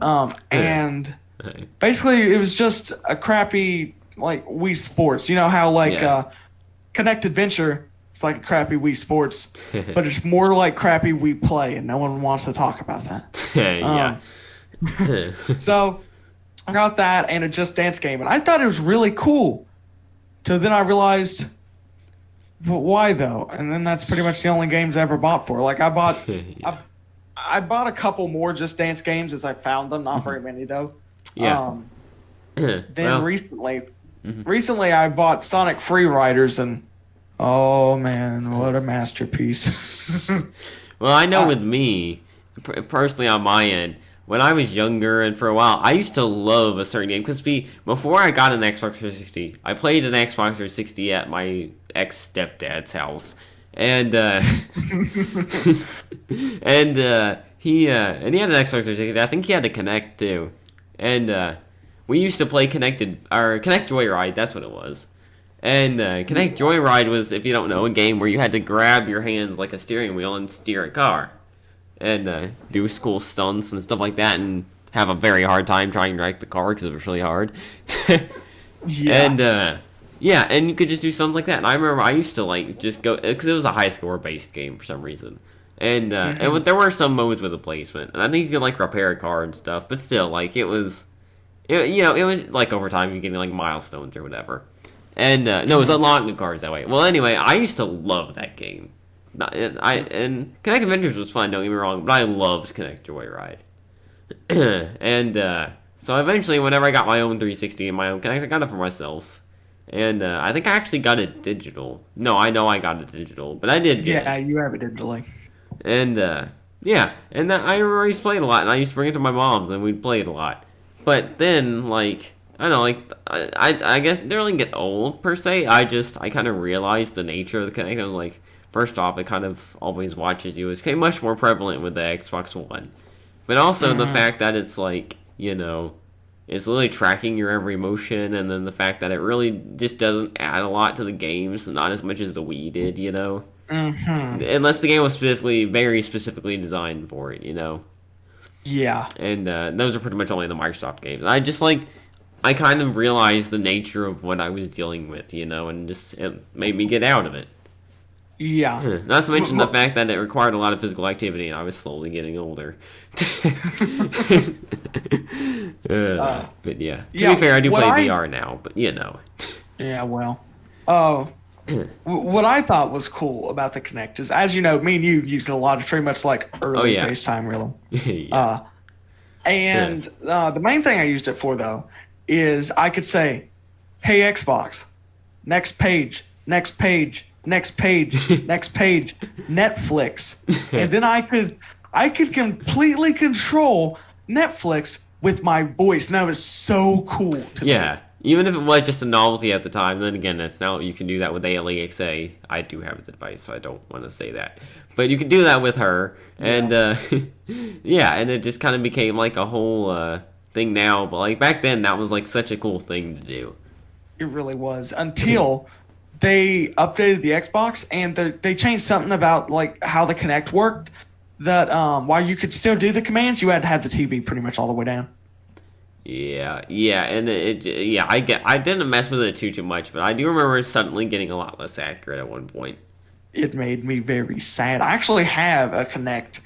And basically, it was just a crappy like Wii Sports. You know how like Kinect Adventure is like a crappy Wii Sports, but it's more like crappy Wii Play, and no one wants to talk about that. So I got that and a Just Dance game, and I thought it was really cool. So then I realized, but why though? And then that's pretty much the only games I ever bought for. Like I bought, I bought a couple more Just Dance games as I found them. Not very many though. Yeah. Then recently I bought Sonic Free Riders, and oh man, what a masterpiece. Well, I know with me, personally on my end, when I was younger and for a while, I used to love a certain game. Because before I got an Xbox 360, I played an Xbox 360 at my ex-stepdad's house. And he had an Xbox 360. I think he had a Kinect too. And we used to play Kinect Joyride, that's what it was. And Kinect Joyride was, if you don't know, a game where you had to grab your hands like a steering wheel and steer a car. And do cool stunts and stuff like that, and have a very hard time trying to drive the car because it was really hard. Yeah. And Yeah, and you could just do something like that. And I remember I used to like just go because it was a high score based game for some reason, and there were some modes with the placement, and I think you could like repair a car and stuff. But still, like it was like over time you're getting like milestones or whatever. And no, it was unlocking cars that way. Well, anyway, I used to love that game. And Kinect Adventures was fun. Don't get me wrong, but I loved Kinect Joyride. and so eventually, whenever I got my own 360 and my own Kinect, I got it for myself. And I think I actually got it digital. No, I know I got it digital, but I did get it. Yeah, you have it digitally. And yeah, and I used to play it a lot, and I used to bring it to my mom's, and we'd play it a lot. But then, like, I don't know, like, I guess it didn't really get old, per se. I kind of realized the nature of the Kinect. I was like, first off, it kind of always watches you. It's much more prevalent with the Xbox One. But also the fact that it's like, it's literally tracking your every motion, and then the fact that it really just doesn't add a lot to the games, not as much as the Wii did, Unless the game was very specifically designed for it, Yeah. And those are pretty much only the Microsoft games. I kind of realized the nature of what I was dealing with, and just it made me get out of it. Yeah. Not to mention the fact that it required a lot of physical activity, and I was slowly getting older. But yeah, to be fair, I do play VR now, but Yeah, well. What I thought was cool about the Kinect is, as you know, me and you used it a lot. It's pretty much like early FaceTime, really. Yeah. The main thing I used it for, though, is I could say, "Hey Xbox, next page, next page, next page, next page, Netflix," and then I could completely control Netflix with my voice. And that was so cool to me. Even if it was just a novelty at the time, then again, that's now you can do that with Alexa. I do have the device, so I don't want to say that. But you can do that with her, and and it just kind of became like a whole thing now. But like back then, that was like such a cool thing to do. It really was, until they updated the Xbox and they changed something about like how the Kinect worked. That while you could still do the commands, you had to have the TV pretty much all the way down. Yeah, and I didn't mess with it too much, but I do remember it suddenly getting a lot less accurate at one point. It made me very sad. I actually have a Kinect,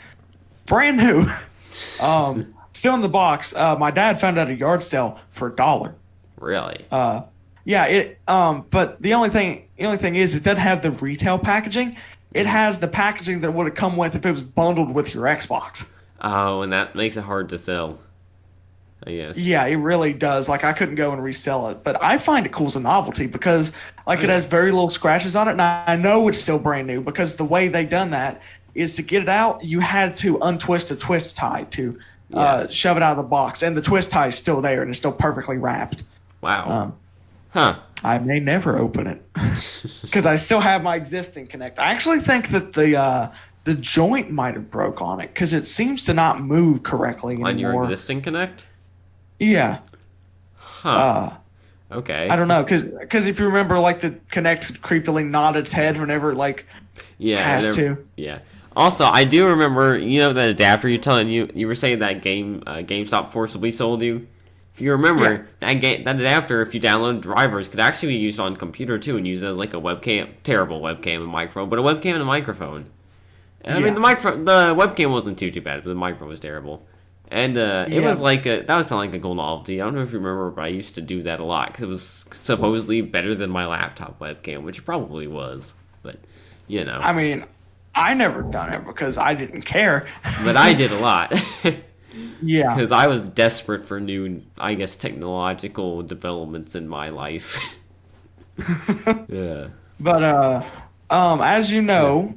brand new, still in the box. My dad found it at a yard sale for $1. Really? But the only thing is it doesn't have the retail packaging. It has the packaging that would have come with if it was bundled with your Xbox. Oh, and that makes it hard to sell, I guess. Yeah, it really does. Like, I couldn't go and resell it. But I find it cool as a novelty because, it has very little scratches on it. And I know it's still brand new because the way they done that is to get it out, you had to untwist a twist tie to shove it out of the box. And the twist tie is still there and it's still perfectly wrapped. Wow. I may never open it because I still have my existing Kinect. I actually think that the joint might have broke on it because it seems to not move correctly anymore. On your existing Kinect? Yeah. Okay. I don't know because if you remember, like the Kinect creepily nod its head whenever it has to. Yeah. Also, I do remember, that adapter you were saying that GameStop forcibly sold you. If you remember, that adapter, if you download drivers, could actually be used on computer too and used as like a webcam, terrible webcam and microphone, but a webcam and a microphone. And, I mean, the webcam wasn't too bad, but the microphone was terrible. And it was like that was kind of like a cool novelty. I don't know if you remember, but I used to do that a lot because it was supposedly better than my laptop webcam, which it probably was. But I mean, I never done it because I didn't care. But I did a lot. Yeah. Because I was desperate for new, I guess, technological developments in my life. Yeah. But as you know,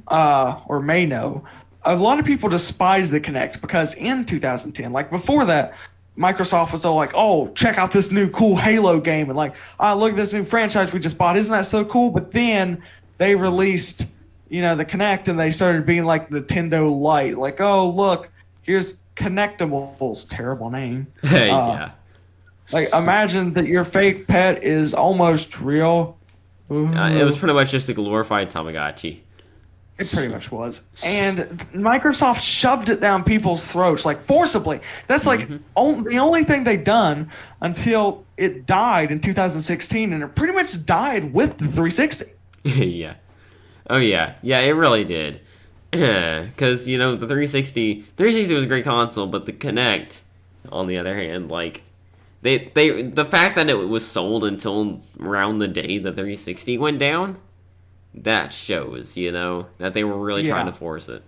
or may know, a lot of people despise the Kinect because in 2010, like before that, Microsoft was all like, "Oh, check out this new cool Halo game," and like, "Oh, look at this new franchise we just bought. Isn't that so cool?" But then they released, the Kinect, and they started being like Nintendo Lite, like, "Oh, look, here's Kinectables," terrible name. Yeah. Like, imagine that your fake pet is almost real. It was pretty much just a glorified Tamagotchi. It pretty much was. And Microsoft shoved it down people's throats, like forcibly. That's like the only thing they'd done until it died in 2016, and it pretty much died with the 360. Yeah. Oh yeah. Yeah, it really did. Because, you know, the 360 was a great console, but the Kinect, on the other hand, like, the fact that it was sold until around the day the 360 went down, that shows, you know, that they were really trying to force it.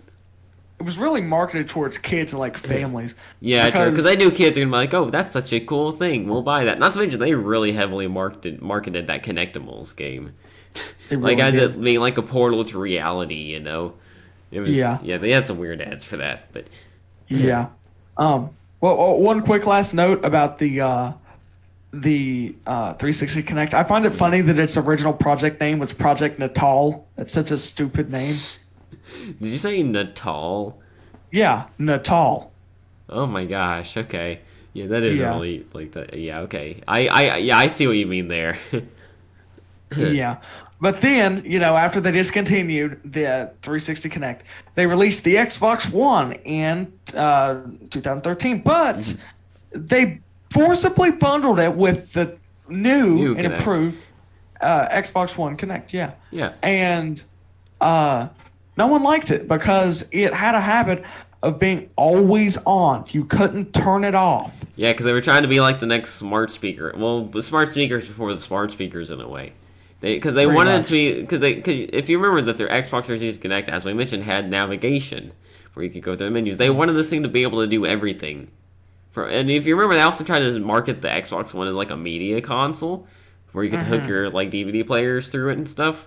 It was really marketed towards kids and, like, families. Yeah, because I knew kids were going to be like, oh, that's such a cool thing, we'll buy that. Not to mention, they really heavily marketed that Kinectimals game. Really like, as did. it being like a portal to reality, you know? It was, yeah, they had some weird ads for that, but... Yeah. Well, one quick last note about the 360 Kinect. I find it funny that its original project name was Project Natal. That's such a stupid name. Did you say Natal? Yeah, Natal. Oh my gosh, okay. Yeah, that is really, like, that. Yeah, okay. I see what you mean there. Yeah. But then, you know, after they discontinued the 360 Kinect, they released the Xbox One in 2013. But they forcibly bundled it with the new and Kinect. improved Xbox One Kinect. Yeah. Yeah. And no one liked it because it had a habit of being always on. You couldn't turn it off. Yeah, because they were trying to be like the next smart speaker. Well, the smart speakers before the smart speakers in a way. Because they wanted it to be, because if you remember that their Xbox 360 Kinect, as we mentioned, had navigation where you could go through the menus. They wanted this thing to be able to do everything. And if you remember, they also tried to market the Xbox One as like a media console where you could hook your like DVD players through it and stuff,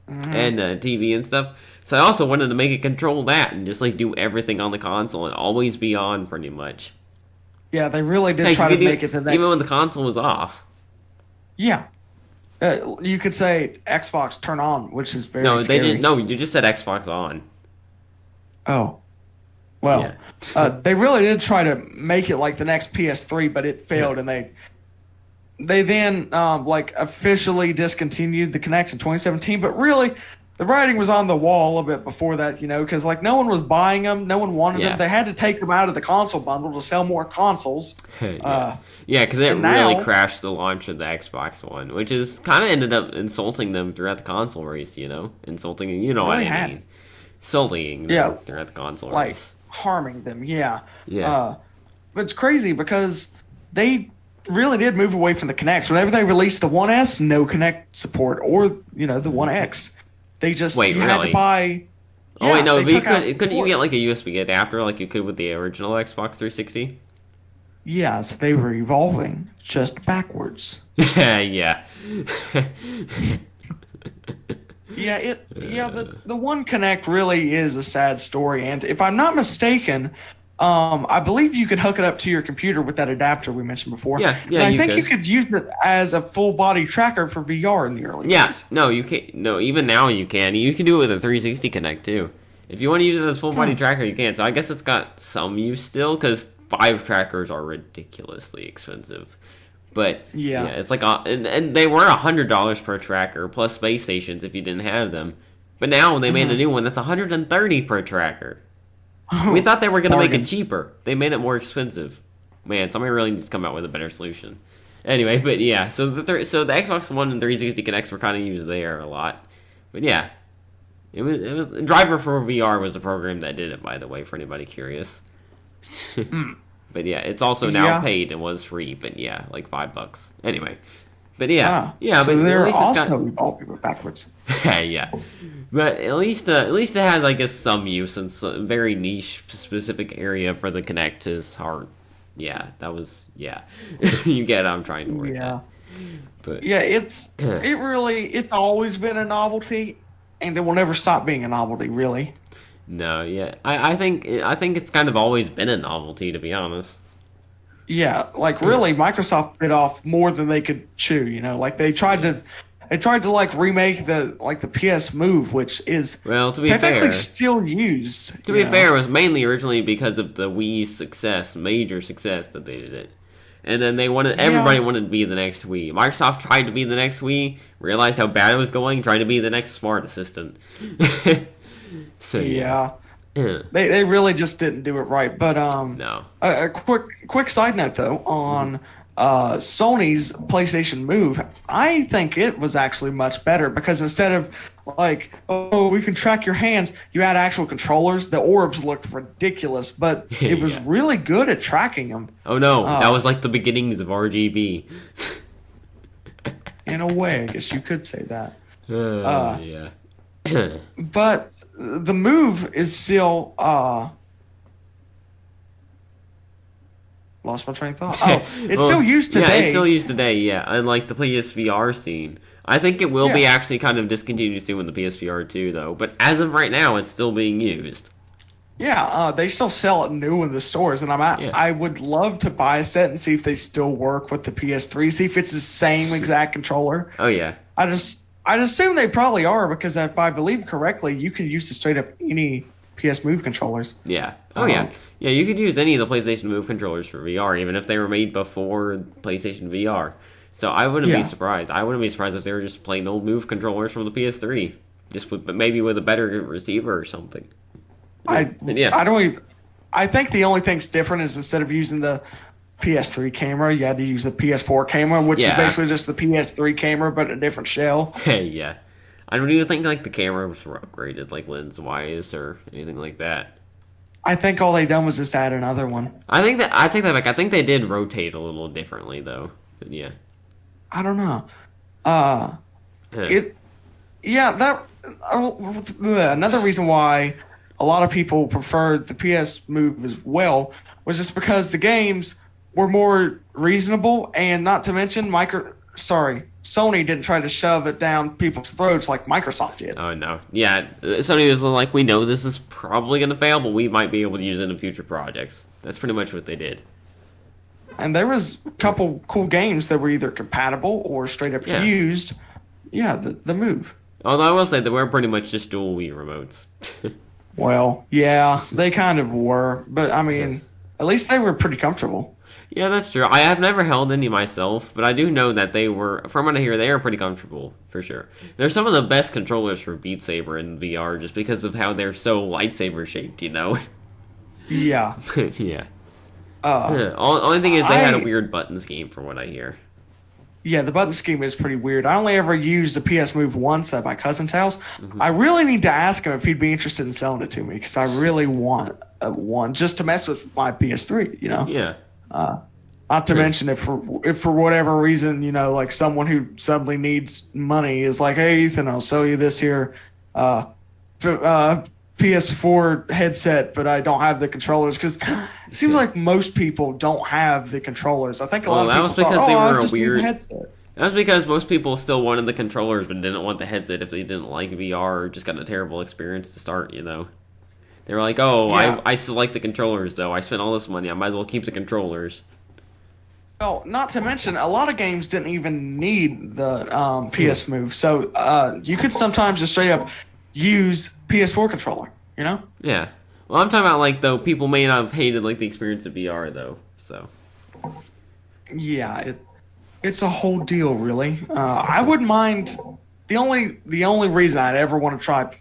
and TV and stuff. So I also wanted to make it control that and just like do everything on the console and always be on pretty much. Yeah, they really did try to make it the next. Even when the console was off. Yeah. You could say Xbox turn on, which is very No, scary. they didn't. No, you just said Xbox on. Oh. Well, they really did try to make it like the next PS3, but it failed, and they then like officially discontinued the Kinect in 2017. But really, the writing was on the wall a bit before that, you know, because like no one was buying them, no one wanted them. They had to take them out of the console bundle to sell more consoles. Yeah, because it really crashed the launch of the Xbox One, which is kind of ended up insulting them throughout the console race. You know, insulting, you know what I mean, sullying them throughout the console race, harming them. Yeah. But it's crazy because they really did move away from the Kinect. Whenever they released the 1S, no Kinect support, or you know the 1X. They just had to buy. Oh wait, no, but couldn't you get like a USB adapter like you could with the original Xbox 360? Yes, they were evolving just backwards. Yeah. The One Kinect really is a sad story, and if I'm not mistaken, I believe you could hook it up to your computer with that adapter we mentioned before. Yeah, and I think you could use it as a full body tracker for VR in the early days. No, you can't. No, even now you can. You can do it with a 360 Kinect too. If you want to use it as full body tracker, you can. So I guess it's got some use still because 5 trackers are ridiculously expensive. But yeah it's like and they were $100 per tracker plus space stations if you didn't have them. But now when they made a new one, that's $130 per tracker. We thought they were going to make it cheaper. They made it more expensive. Man, somebody really needs to come out with a better solution. Anyway, but yeah, so the Xbox One and 360 Kinects were kind of used there a lot. But yeah, it was Driver for VR was the program that did it, by the way, for anybody curious. But yeah, it's also now paid and was free. But yeah, like $5. Anyway, but so but they're at least also evolving backwards. Yeah. But at least it has, I guess, some use in some very niche, specific area for the Kinect is hard. Yeah, that was you get what I'm trying to work at. But it's always been a novelty, and it will never stop being a novelty, really. No, I think it's kind of always been a novelty, to be honest. Yeah, like really, Microsoft bit off more than they could chew. You know, like they tried to like remake the PS Move, which is to be technically fair, still used. To be fair, it was mainly originally because of the Wii's major success that they did it, and then everybody wanted to be the next Wii. Microsoft tried to be the next Wii, realized how bad it was going, tried to be the next smart assistant. So Yeah. yeah. They really just didn't do it right. But No. a quick side note though on Sony's PlayStation Move, I think it was actually much better because instead of like, oh, we can track your hands, you had actual controllers. The orbs looked ridiculous, but it was Yeah. really good at tracking them. Oh no, that was like the beginnings of RGB. In a way, I guess you could say that. Yeah. But the Move is still lost my train of thought. Oh, it's Well, still used today. Yeah, it's still used today, yeah. Unlike the PSVR scene. I think it will be Yeah. actually kind of discontinued soon with the PSVR 2, though. But as of right now, it's still being used. Yeah, they still sell it new in the stores, and Yeah. I would love to buy a set and see if they still work with the PS3. See if it's the same exact controller. Oh, yeah. I'd assume they probably are because if I believe correctly, you can use the straight up any PS Move controllers. Yeah. Oh, yeah. Yeah, you could use any of the PlayStation Move controllers for VR, even if they were made before PlayStation VR. So I wouldn't be Yeah. surprised. I wouldn't be surprised if they were just plain old Move controllers from the PS3. Just with, maybe with a better receiver or something. I Yeah. don't even, I think the only thing's different is instead of using the PS3 camera, you had to use the PS4 camera, which is Yeah. basically just the PS3 camera but a different shell. Hey, yeah. I don't even think like the cameras were upgraded, like lens wise or anything like that. I think all they done was just add another one. I take that back. I think they did rotate a little differently though. But yeah. I don't know. Huh. Another reason why a lot of people preferred the PS Move as well was just because the games were more reasonable, and not to mention Sony didn't try to shove it down people's throats like Microsoft did. Oh no. Yeah. Sony was like, we know this is probably gonna fail, but we might be able to use it in future projects. That's pretty much what they did. And there was a couple cool games that were either compatible or straight up Yeah. used. Yeah, the Move. Although I will say that we're pretty much just dual Wii remotes. Well, yeah, they kind of were, but I mean, at least they were pretty comfortable. Yeah, that's true. I have never held any myself, but I do know that they were, from what I hear, they are pretty comfortable, for sure. They're some of the best controllers for Beat Saber in VR, just because of how they're so lightsaber shaped, you know? Yeah. Yeah. Only thing is they had a weird button scheme, from what I hear. Yeah, the button scheme is pretty weird. I only ever used the PS Move once at my cousin's house. I really need to ask him if he'd be interested in selling it to me because I really want one just to mess with my PS3, you know? Yeah. Not to mention if for whatever reason, you know, like someone who suddenly needs money is like, hey, Ethan, I'll sell you this here PS4 headset, but I don't have the controllers because it seems like most people don't have the controllers. I think a lot of people thought, I just need a headset. That was because most people still wanted the controllers but didn't want the headset if they didn't like VR or just got a terrible experience to start, you know? They were like, I still like the controllers, though. I spent all this money. I might as well keep the controllers. Well, not to mention, a lot of games didn't even need the PS Move. So you could sometimes just straight up use PS4 controller, you know? Yeah. Well, I'm talking about, like, though, people may not have hated, like, the experience of VR, though, so. Yeah, it's a whole deal, really. I wouldn't mind... The only reason I'd ever want to try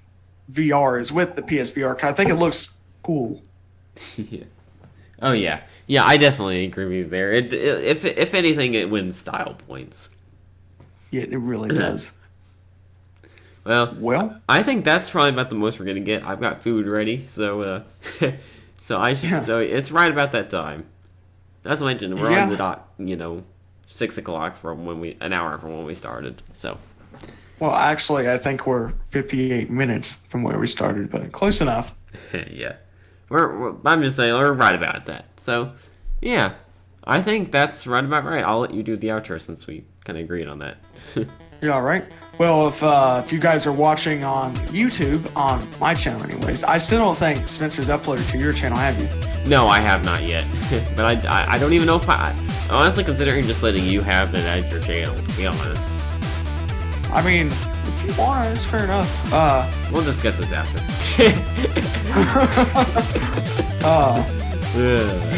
VR is with the PSVR, because I think it looks cool. Yeah. Oh, yeah. Yeah, I definitely agree with you there. If anything, it wins style points. Yeah, it really does. Well, I think that's probably about the most we're gonna get. I've got food ready, so so it's right about that time. Not to mention we're on the dot, 6 o'clock from an hour from when we started. So. Well, actually, I think we're 58 minutes from where we started, but close enough. Yeah, I'm just saying we're right about that. So, yeah, I think that's right about right. I'll let you do the outro since we kind of agreed on that. You all right? Well, if you guys are watching on YouTube, on my channel anyways, I still don't think Spencer's uploaded to your channel, have you? No, I have not yet. But I don't even know if I'm honestly considering just letting you have it as your channel, to be honest. I mean, if you want, it's fair enough. We'll discuss this after.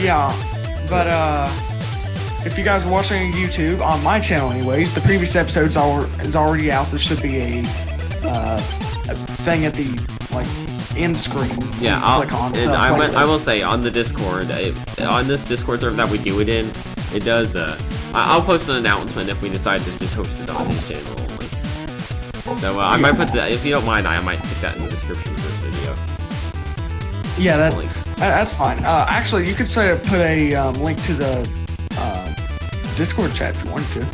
Yeah, but if you guys are watching on YouTube, on my channel anyways, the previous episodes is already out. There should be a thing at the end screen. Yeah, click on. I will say on the Discord, on this Discord server that we do it in, it does. I'll post an announcement if we decide to just host it on his channel only. So I might put that, if you don't mind, I might stick that in the description for this video. Yeah, that's fine. Actually, you could put a link to the Discord chat if you wanted to.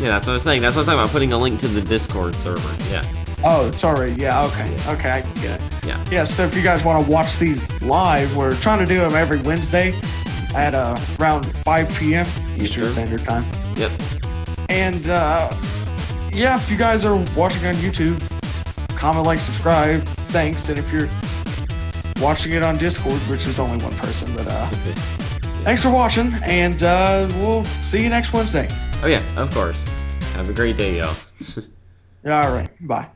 Yeah, that's what I was saying. That's what I'm talking about, putting a link to the Discord server. Yeah. Oh, sorry. Yeah, okay. Okay, I can get it. Yeah. Yeah, so if you guys want to watch these live, we're trying to do them every Wednesday at around 5 p.m. Eastern Standard Time. Yep. And, yeah, if you guys are watching on YouTube, comment, like, subscribe. Thanks. And if you're watching it on Discord, which is only one person, but thanks for watching, and we'll see you next Wednesday. Oh yeah, of course. Have a great day, y'all. All right. Bye.